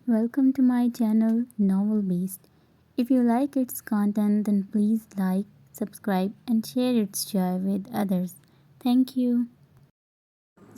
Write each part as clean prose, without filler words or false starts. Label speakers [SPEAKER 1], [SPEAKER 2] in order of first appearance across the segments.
[SPEAKER 1] Welcome to my channel Novel Beast. If you like its content, then please like, subscribe, and share its joy with others. Thank you.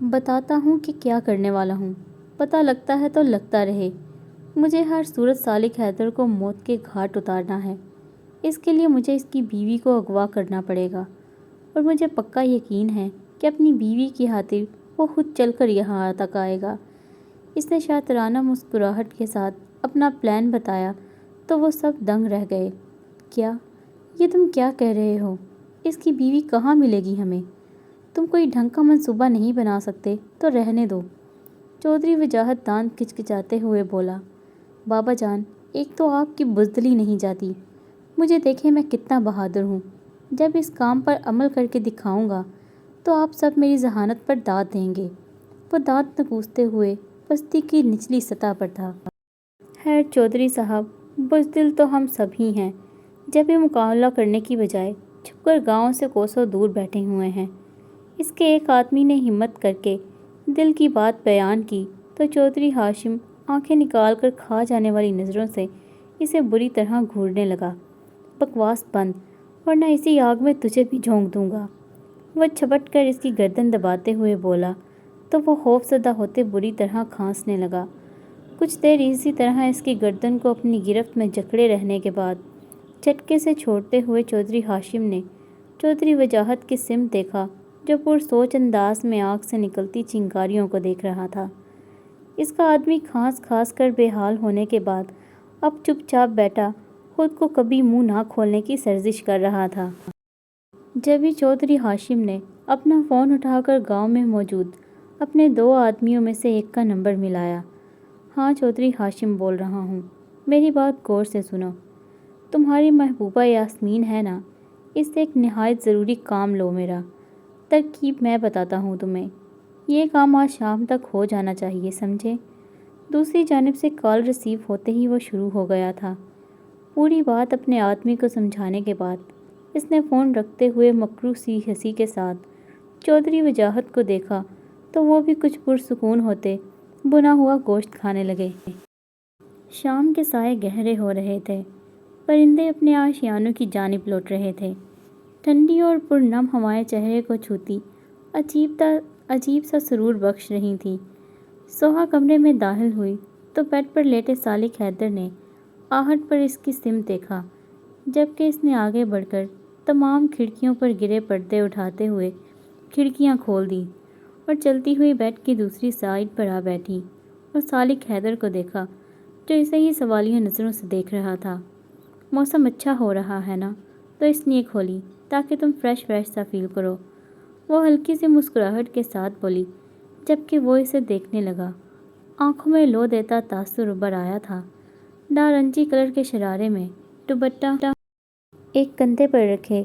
[SPEAKER 1] بتاتا ہوں کہ کیا کرنے والا ہوں، پتہ لگتا ہے تو لگتا رہے۔ مجھے ہر صورت سالک حیدر کو موت کے گھاٹ اتارنا ہے۔ اس کے لیے مجھے اس کی بیوی کو اغوا کرنا پڑے گا، اور مجھے پکا یقین ہے کہ اپنی بیوی کی خاطر وہ خود چل کر یہاں تک آئے گا۔ اس نے شاطرانہ مسکراہٹ کے ساتھ اپنا پلان بتایا تو وہ سب دنگ رہ گئے۔ کیا؟ یہ تم کیا کہہ رہے ہو؟ اس کی بیوی کہاں ملے گی ہمیں؟ تم کوئی ڈھنگ کا منصوبہ نہیں بنا سکتے تو رہنے دو۔ چودھری وجاہت دانت کچکچاتے ہوئے بولا۔ بابا جان، ایک تو آپ کی بزدلی نہیں جاتی۔ مجھے دیکھیں میں کتنا بہادر ہوں۔ جب اس کام پر عمل کر کے دکھاؤں گا تو آپ سب میری ذہانت پر داد دیں گے۔ وہ دانت نکوستے ہوئے پستی کی نچلی سطح پر تھا۔ خیر چودھری صاحب، بزدل تو ہم سب ہی ہیں، جب یہ مقابلہ کرنے کی بجائے چھپ کر گاؤں سے کوسوں دور بیٹھے ہوئے ہیں۔ اس کے ایک آدمی نے ہمت کر کے دل کی بات بیان کی تو چودھری ہاشم آنکھیں نکال کر کھا جانے والی نظروں سے اسے بری طرح گھورنے لگا۔ بکواس بند، ورنہ اسی آگ میں تجھے بھی جھونک دوں گا۔ وہ چھپٹ کر اس کی گردن دباتے ہوئے بولا تو وہ خوف زدہ ہوتے بری طرح کھانسنے لگا۔ کچھ دیر اسی طرح اس کی گردن کو اپنی گرفت میں جکڑے رہنے کے بعد جھٹکے سے چھوڑتے ہوئے چودھری ہاشم نے چودھری وجاہت کی سمت دیکھا، جو پرسوچ انداز میں آگ سے نکلتی چنگاریوں کو دیکھ رہا تھا۔ اس کا آدمی کھانس کھانس کر بے حال ہونے کے بعد اب چپ چاپ بیٹھا خود کو کبھی منہ نہ کھولنے کی سرزش کر رہا تھا۔ جبھی چودھری ہاشم نے اپنا فون اٹھا کر گاؤں میں موجود اپنے 2 آدمیوں میں سے ایک کا نمبر ملایا۔ ہاں چودھری ہاشم بول رہا ہوں، میری بات غور سے سنو۔ تمہاری محبوبہ یاسمین ہے نا، اس سے ایک نہایت ضروری کام لو میرا۔ ترکیب میں بتاتا ہوں تمہیں، یہ کام آج شام تک ہو جانا چاہیے، سمجھے؟ دوسری جانب سے کال ریسیو ہوتے ہی وہ شروع ہو گیا تھا۔ پوری بات اپنے آدمی کو سمجھانے کے بعد اس نے فون رکھتے ہوئے مکروہ سی ہنسی کے ساتھ چودھری وجاہت کو دیکھا تو وہ بھی کچھ پرسکون ہوتے بنا ہوا گوشت کھانے لگے۔ شام کے سائے گہرے ہو رہے تھے، پرندے اپنے آشیانوں کی جانب لوٹ رہے تھے۔ ٹھنڈی اور پرنم ہوائیں چہرے کو چھوتی عجیب سا سرور بخش رہی تھیں۔ سوہا کمرے میں داخل ہوئی تو بیڈ پر لیٹے سالک حیدر نے آہٹ پر اس کی سمت دیکھا، جبکہ اس نے آگے بڑھ کر تمام کھڑکیوں پر گرے پردے اٹھاتے ہوئے کھڑکیاں کھول دیں اور چلتی ہوئی بیڈ کی دوسری سائڈ پر آ بیٹھی اور سالک حیدر کو دیکھا، جو اسے ہی سوالیہ نظروں سے دیکھ رہا تھا۔ موسم اچھا ہو رہا ہے نا، تو اس لیے کھولی تاکہ تم فریش سا فیل کرو، وہ ہلکی سی مسکراہٹ کے ساتھ بولی، جبکہ وہ اسے دیکھنے لگا۔ آنکھوں میں لو دیتا تاثر ابھر آیا تھا۔ نارنجی کلر کے شرارے میں دوپٹہ ایک کندھے پر رکھے،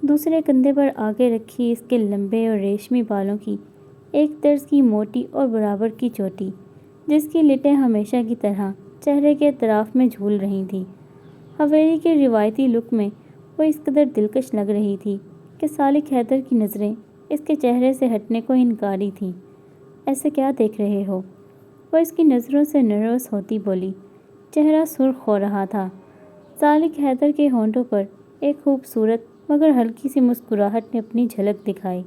[SPEAKER 1] دوسرے کندھے پر آگے رکھی اس کے لمبے اور ریشمی بالوں کی ایک طرز کی موٹی اور برابر کی چوٹی، جس کی لٹیں ہمیشہ کی طرح چہرے کے اطراف میں جھول رہی تھیں۔ حویلی کے روایتی لک میں وہ اس قدر دلکش لگ رہی تھی کہ سالک حیدر کی نظریں اس کے چہرے سے ہٹنے کو انکاری تھیں۔ ایسے کیا دیکھ رہے ہو؟ وہ اس کی نظروں سے نروس ہوتی بولی۔ چہرہ سرخ ہو رہا تھا۔ سالک حیدر کے ہونٹوں پر ایک خوبصورت مگر ہلکی سی مسکراہٹ نے اپنی جھلک دکھائی۔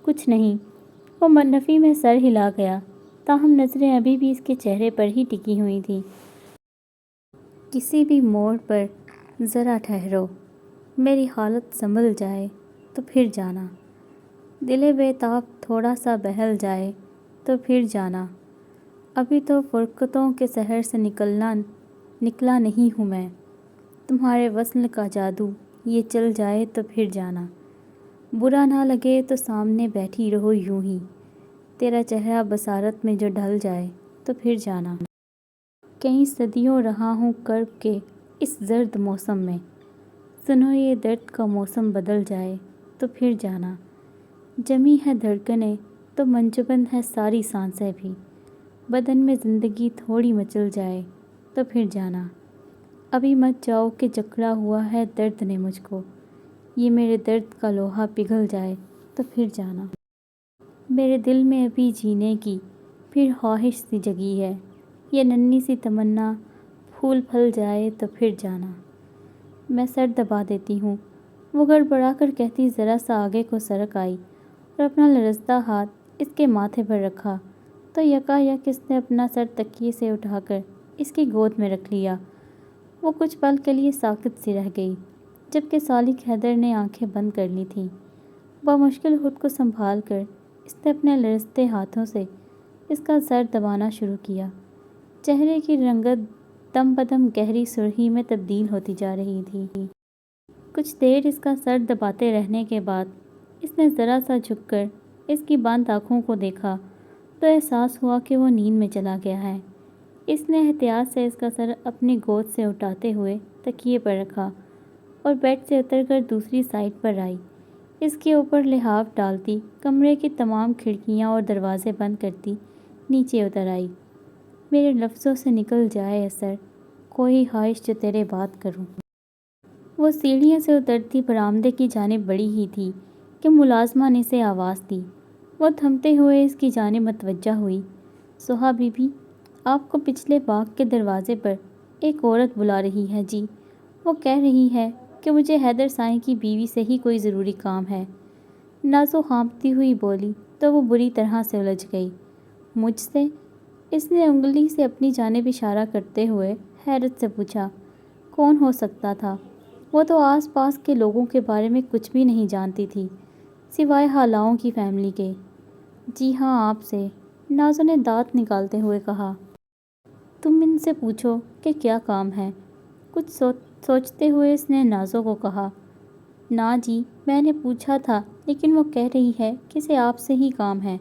[SPEAKER 1] کچھ نہیں، وہ نفی میں سر ہلا گیا، تاہم نظریں ابھی بھی اس کے چہرے پر ہی ٹکی ہوئی تھیں۔ کسی بھی موڑ پر ذرا ٹھہرو، میری حالت سنبھل جائے تو پھر جانا، دل بے تاب تھوڑا سا بہل جائے تو پھر جانا، ابھی تو فرقتوں کے سحر سے نکلا نہیں ہوں میں، تمہارے وصل کا جادو یہ چل جائے تو پھر جانا، برا نہ لگے تو سامنے بیٹھی رہو یوں ہی، تیرا چہرہ بصارت میں جو ڈھل جائے تو پھر جانا، کئی صدیوں رہا ہوں کرب کے اس زرد موسم میں، سنو یہ درد کا موسم بدل جائے تو پھر جانا، جمی ہے دھڑکنیں تو منجمد ہے ساری سانسیں بھی، بدن میں زندگی تھوڑی مچل جائے تو پھر جانا، ابھی مت جاؤ کہ جکڑا ہوا ہے درد نے مجھ کو، یہ میرے درد کا لوہا پگھل جائے تو پھر جانا، میرے دل میں ابھی جینے کی پھر خواہش سی جگی ہے، یہ ننھی سی تمنا پھول پھل جائے تو پھر جانا، میں سر دبا دیتی ہوں، وہ گڑبڑا کر کہتی ذرا سا آگے کو سرک آئی اور اپنا لرزتا ہاتھ اس کے ماتھے پر رکھا تو یکایک اس نے اپنا سر تکیے سے اٹھا کر اس کی گود میں رکھ لیا۔ وہ کچھ پل کے لیے ساکت سی رہ گئی، جبکہ سالک حیدر نے آنکھیں بند کر لی تھیں۔ بمشکل خود کو سنبھال کر اس نے اپنے لرزتے ہاتھوں سے اس کا سر دبانا شروع کیا۔ چہرے کی رنگت دم بدم گہری سرخی میں تبدیل ہوتی جا رہی تھی۔ کچھ دیر اس کا سر دباتے رہنے کے بعد اس نے ذرا سا جھک کر اس کی بند آنکھوں کو دیکھا تو احساس ہوا کہ وہ نیند میں چلا گیا ہے۔ اس نے احتیاط سے اس کا سر اپنی گود سے اٹھاتے ہوئے تکیے پر رکھا اور بیڈ سے اتر کر دوسری سائڈ پر آئی۔ اس کے اوپر لحاف ڈالتی، کمرے کی تمام کھڑکیاں اور دروازے بند کرتی نیچے اتر آئی۔ میرے لفظوں سے نکل جائے اثر، کوئی خواہش جو تیرے بات کروں۔ وہ سیڑھیاں سے اترتی برآمدے کی جانب بڑھی ہی تھی کہ ملازمہ نے اسے آواز دی۔ وہ تھمتے ہوئے اس کی جانب متوجہ ہوئی۔ سہا بی بی، آپ کو پچھلے باغ کے دروازے پر ایک عورت بلا رہی ہے جی۔ وہ کہہ رہی ہے کہ مجھے حیدر سائیں کی بیوی سے ہی کوئی ضروری کام ہے۔ نازو ہانپتی ہوئی بولی تو وہ بری طرح سے الجھ گئی۔ مجھ سے؟ اس نے انگلی سے اپنی جانب اشارہ کرتے ہوئے حیرت سے پوچھا۔ کون ہو سکتا تھا؟ وہ تو آس پاس کے لوگوں کے بارے میں کچھ بھی نہیں جانتی تھی سوائے حالاؤں کی فیملی کے۔ جی ہاں، آپ سے، نازو نے دانت نکالتے ہوئے کہا۔ تم ان سے پوچھو کہ کیا کام ہے۔ کچھ سوچتے ہوئے اس نے نازو کو کہا۔ نا جی، میں نے پوچھا تھا لیکن وہ کہہ رہی ہے کہ اسے آپ سے ہی کام ہے۔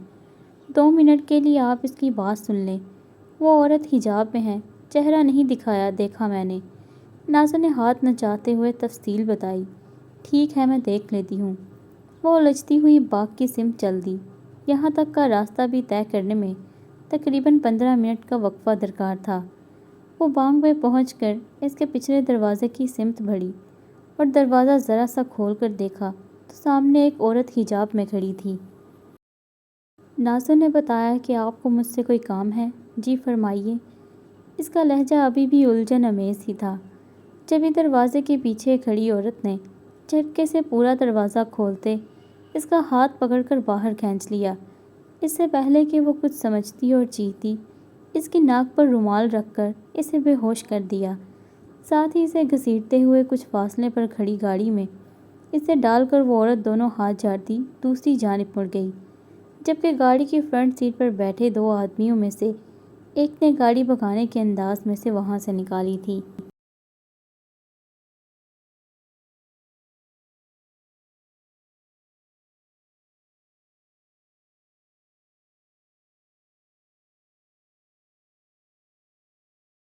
[SPEAKER 1] 2 منٹ کے لیے آپ اس کی بات سن لیں۔ وہ عورت حجاب میں ہے، چہرہ نہیں دیکھا میں نے۔ نازو نے ہاتھ نچاتے ہوئے تفصیل بتائی۔ ٹھیک ہے، میں دیکھ لیتی ہوں۔ وہ الجھتی ہوئی باغ کی سمت چل دی۔ یہاں تک کا راستہ بھی طے کرنے میں تقریباً 15 منٹ کا وقفہ درکار تھا۔ وہ باغ میں پہنچ کر اس کے پچھلے دروازے کی سمت بڑھی اور دروازہ ذرا سا کھول کر دیکھا تو سامنے ایک عورت حجاب میں کھڑی تھی۔ نازو نے بتایا کہ آپ کو مجھ سے کوئی کام ہے؟ جی فرمائیے۔ اس کا لہجہ ابھی بھی الجھن امیز ہی تھا۔ جب ہی دروازے کے پیچھے کھڑی عورت نے جھٹکے سے پورا دروازہ کھولتے اس کا ہاتھ پکڑ کر باہر کھینچ لیا۔ اس سے پہلے کہ وہ کچھ سمجھتی اور چیختی، اس کی ناک پر رومال رکھ کر اسے بے ہوش کر دیا۔ ساتھ ہی اسے گھسیٹتے ہوئے کچھ فاصلے پر کھڑی گاڑی میں اسے ڈال کر وہ عورت دونوں ہاتھ جھاڑتی دوسری جانب مڑ گئی، جبکہ گاڑی کی فرنٹ سیٹ پر بیٹھے 2 آدمیوں میں سے ایک نے گاڑی بھگانے کے انداز میں سے وہاں سے نکالی تھی۔